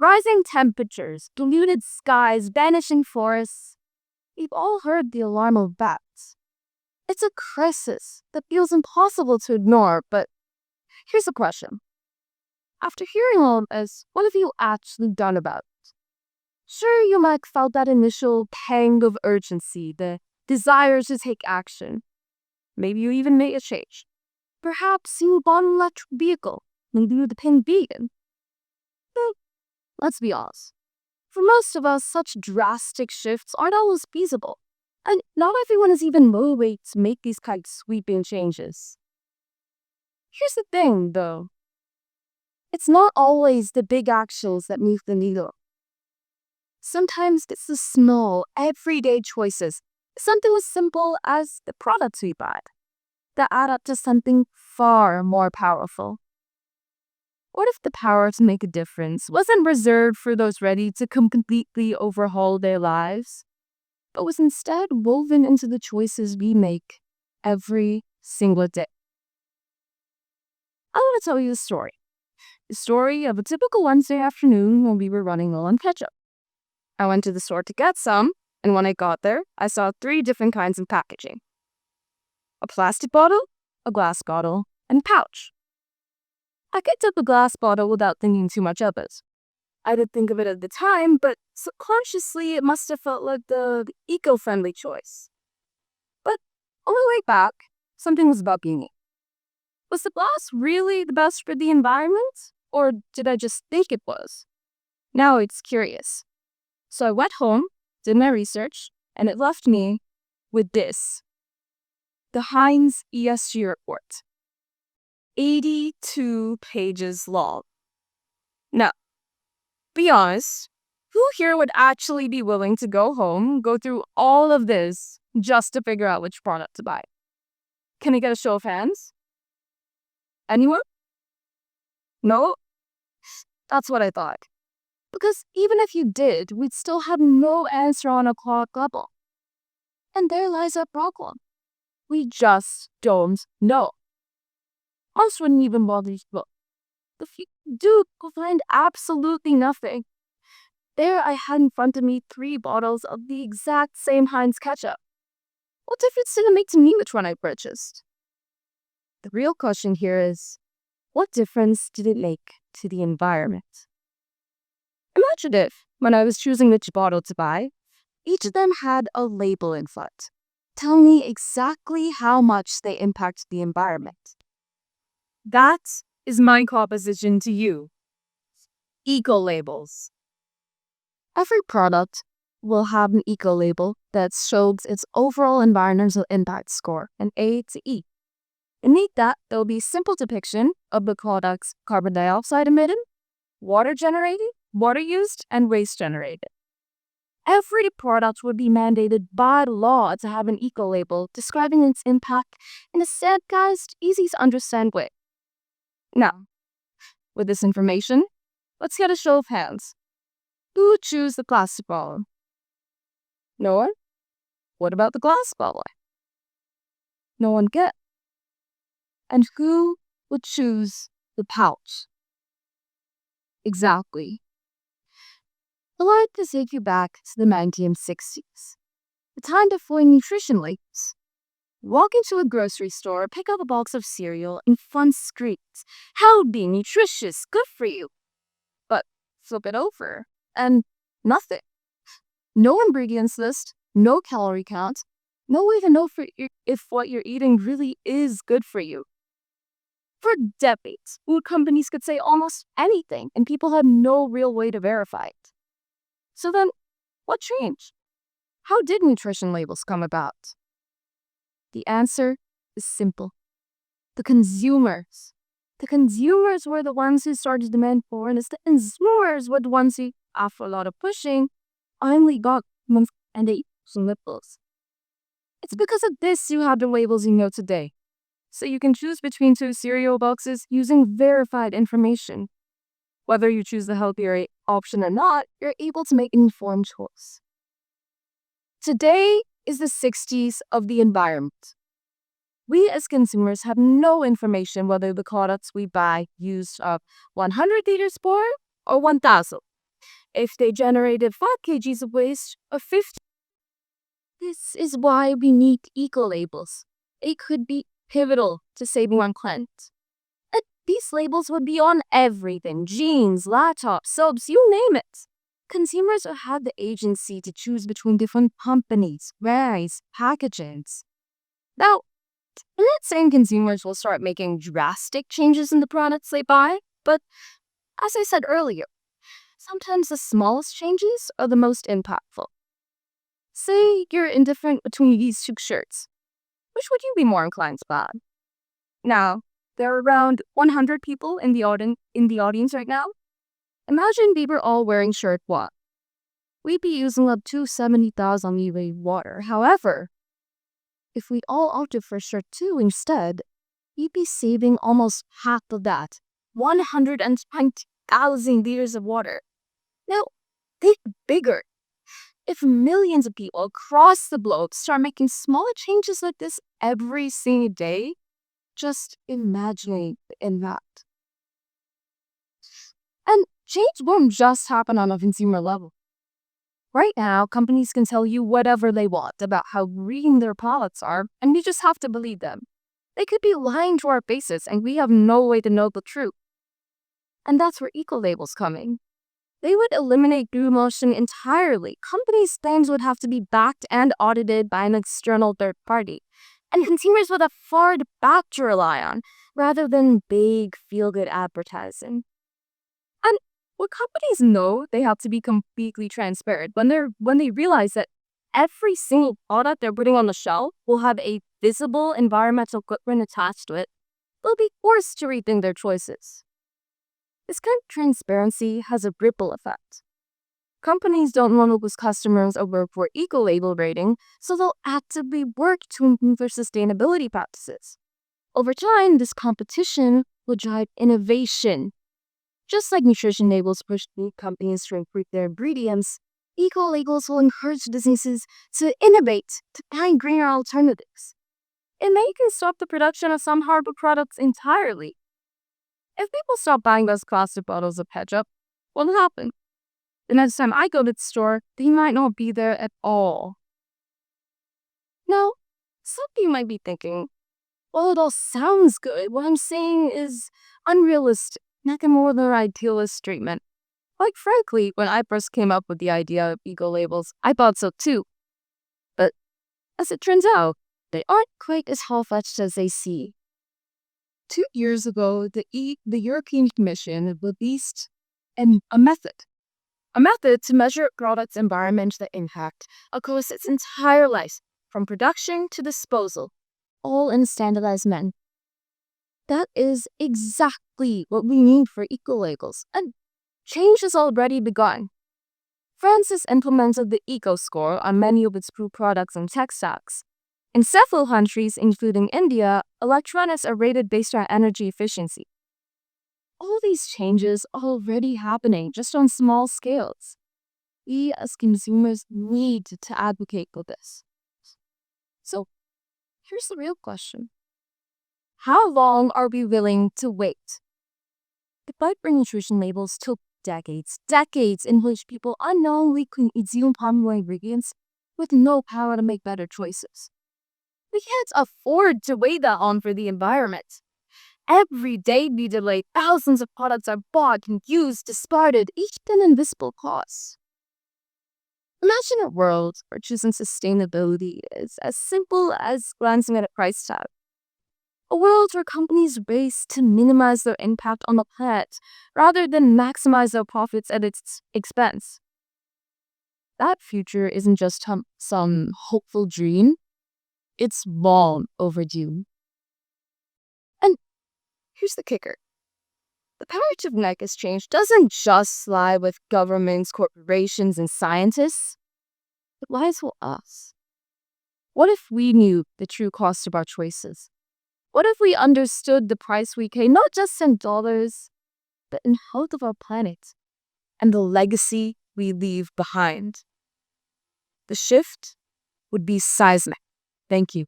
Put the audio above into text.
Rising temperatures, polluted skies, vanishing forests. We've all heard the alarm of bats. It's a crisis that feels impossible to ignore, but here's the question. After hearing all of this, what have you actually done about it? Sure, you might have felt that initial pang of urgency, the desire to take action. Maybe you even made a change. Perhaps you bought an electric vehicle. Maybe you became vegan. But let's be honest. For most of us, such drastic shifts aren't always feasible. And not everyone is even motivated to make these kind of sweeping changes. Here's the thing, though. It's not always the big actions that move the needle. Sometimes it's the small, everyday choices, something as simple as the products we buy, that add up to something far more powerful. What if the power to make a difference wasn't reserved for those ready to completely overhaul their lives, but was instead woven into the choices we make every single day? I want to tell you a story. The story of a typical Wednesday afternoon when we were running low on ketchup. I went to the store to get some, and when I got there, I saw 3 different kinds of packaging. A plastic bottle, a glass bottle, and pouch. I picked up a glass bottle without thinking too much of it. I didn't think of it at the time, but subconsciously it must have felt like the eco-friendly choice. But on the way back, something was bugging me. Was the glass really the best for the environment? Or did I just think it was? Now it's curious. So I went home, did my research, and it left me with this. The Heinz ESG report. 82 pages long. Now, be honest, who here would actually be willing to go home, go through all of this just to figure out which product to buy? Can I get a show of hands? Anyone? No? That's what I thought. Because even if you did, we'd still have no answer on a clock level. And there lies our problem. We just don't know. Most wouldn't even bother to look. If you do, you'll find absolutely nothing. There I had in front of me 3 bottles of the exact same Heinz ketchup. What difference did it make to me which one I purchased? The real question here is, what difference did it make to the environment? Imagine if, when I was choosing which bottle to buy, each of them had a label in front, telling me exactly how much they impact the environment. That is my proposition to you. Eco-labels. Every product will have an eco-label that shows its overall environmental impact score, an A to E. Beneath that, there will be a simple depiction of the product's carbon dioxide emitted, water generated, water used, and waste generated. Every product would be mandated by law to have an eco-label describing its impact in a standardized, easy-to-understand way. Now, with this information, let's get a show of hands. Who would choose the plastic bottle? No one? What about the glass bottle? No one get. And who would choose the pouch? Exactly. I'd like to take you back to the 1960s, the time before nutrition labels. Walk into a grocery store, pick up a box of cereal, and fun screams, healthy, nutritious, good for you. But flip it over, and nothing. No ingredients list, no calorie count, no way to know if what you're eating really is good for you. For decades, food companies could say almost anything, and people had no real way to verify it. So then, what changed? How did nutrition labels come about? The answer is simple. The consumers. The consumers were the ones who started demand for, and it's the consumers were the ones who, after a lot of pushing, finally got months and they some labels. It's because of this you have the labels you know today. So you can choose between 2 cereal boxes using verified information. Whether you choose the healthier option or not, you're able to make an informed choice. Today is the 60s of the environment. We as consumers have no information whether the products we buy use 100 liters per or 1,000. if they generated 5 kgs of waste or 50. This is why we need eco-labels. It could be pivotal to saving on planet. And these labels would be on everything: jeans, laptops, soaps, you name it. Consumers will have the agency to choose between different companies, brands, packagings. Now, I'm not saying consumers will start making drastic changes in the products they buy, but as I said earlier, sometimes the smallest changes are the most impactful. Say you're indifferent between these two shirts. Which would you be more inclined to buy? Now, there are around 100 people in the audience right now. Imagine we were all wearing shirt what? We'd be using up to 70,000 litre water. However, if we all opted for shirt 2 instead, we'd be saving almost half of that, 120,000 liters of water. Now, think bigger. If millions of people across the globe start making smaller changes like this every single day, just imagine the impact. And change won't just happen on a consumer level. Right now, companies can tell you whatever they want about how green their products are, and we just have to believe them. They could be lying to our faces, and we have no way to know the truth. And that's where eco-labels come in. They would eliminate blue motion entirely. Companies' claims would have to be backed and audited by an external third party, and consumers would have far back to rely on, rather than big feel-good advertising. And what companies know, they have to be completely transparent. When they realize that every single product they're putting on the shelf will have a visible environmental footprint attached to it, they'll be forced to rethink their choices. This kind of transparency has a ripple effect. Companies don't want to lose customers over poor eco-label rating, so they'll actively work to improve their sustainability practices. Over time, this competition will drive innovation. Just like nutrition labels push food companies to improve their ingredients, eco-labels will encourage businesses to innovate, to find greener alternatives. It may even stop the production of some harmful products entirely. If people stop buying those plastic bottles of ketchup, what'll happen? The next time I go to the store, they might not be there at all. Now, some of you might be thinking, well, it all sounds good. What I'm saying is unrealistic, nothing more than idealist treatment. Quite frankly, when I first came up with the idea of eco-labels, I thought so too. But as it turns out, they aren't quite as far-fetched as they seem. 2 years ago, the European Commission released a method to measure products' environmental impact across its entire life, from production to disposal, all in a standardized manner. That is exactly what we need for eco-labels, and change has already begun. France has implemented the Eco Score on many of its food products and textiles. In several countries, including India, electronics are rated based on energy efficiency. All these changes are already happening, just on small scales. We as consumers need to advocate for this. So, here's the real question. How long are we willing to wait? The fight for nutrition labels took decades in which people unknowingly consume harmful ingredients with no power to make better choices. We can't afford to wait that on for the environment. Every day we delay, thousands of products are bought and used, discarded, each at an invisible cost. Imagine a world where choosing sustainability is as simple as glancing at a price tag. A world where companies race to minimize their impact on the planet rather than maximize their profits at its expense. That future isn't just some hopeful dream. It's long overdue. And here's the kicker. The power to make this change doesn't just lie with governments, corporations, and scientists. It lies with us. What if we knew the true cost of our choices? What if we understood the price we pay, not just in dollars, but in health of our planet and the legacy we leave behind? The shift would be seismic. Thank you.